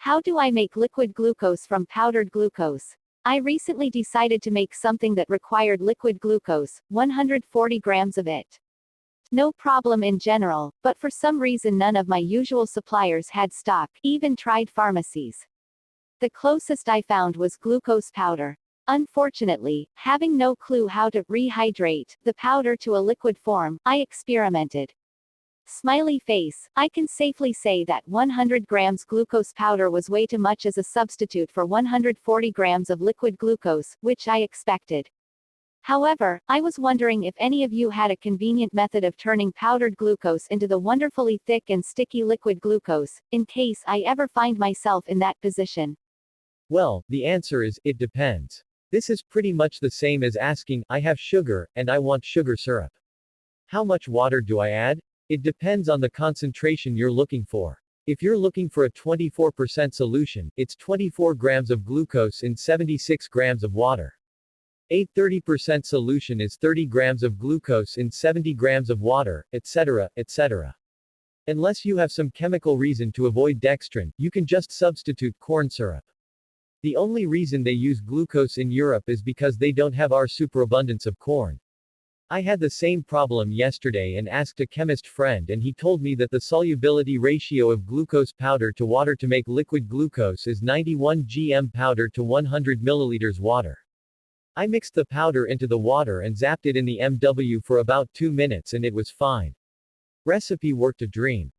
How do I make liquid glucose from powdered glucose? I recently decided to make something that required liquid glucose, 140 grams of it. No problem in general, but for some reason none of my usual suppliers had stock, even tried pharmacies. The closest I found was glucose powder. Unfortunately, having no clue how to rehydrate the powder to a liquid form, I experimented. Smiley face, I can safely say that 100 grams glucose powder was way too much as a substitute for 140 grams of liquid glucose, which I expected. However, I was wondering if any of you had a convenient method of turning powdered glucose into the wonderfully thick and sticky liquid glucose, in case I ever find myself in that position. Well, the answer is, it depends. This is pretty much the same as asking, I have sugar, and I want sugar syrup. How much water do I add? It depends on the concentration you're looking for. If you're looking for a 24% solution, it's 24 grams of glucose in 76 grams of water. A 30% solution is 30 grams of glucose in 70 grams of water, etc., etc. Unless you have some chemical reason to avoid dextrin, you can just substitute corn syrup. The only reason they use glucose in Europe is because they don't have our superabundance of corn. I had the same problem yesterday and asked a chemist friend, and he told me that the solubility ratio of glucose powder to water to make liquid glucose is 91 gm powder to 100 milliliters water. I mixed the powder into the water and zapped it in the MW for about 2 minutes and it was fine. Recipe worked a dream.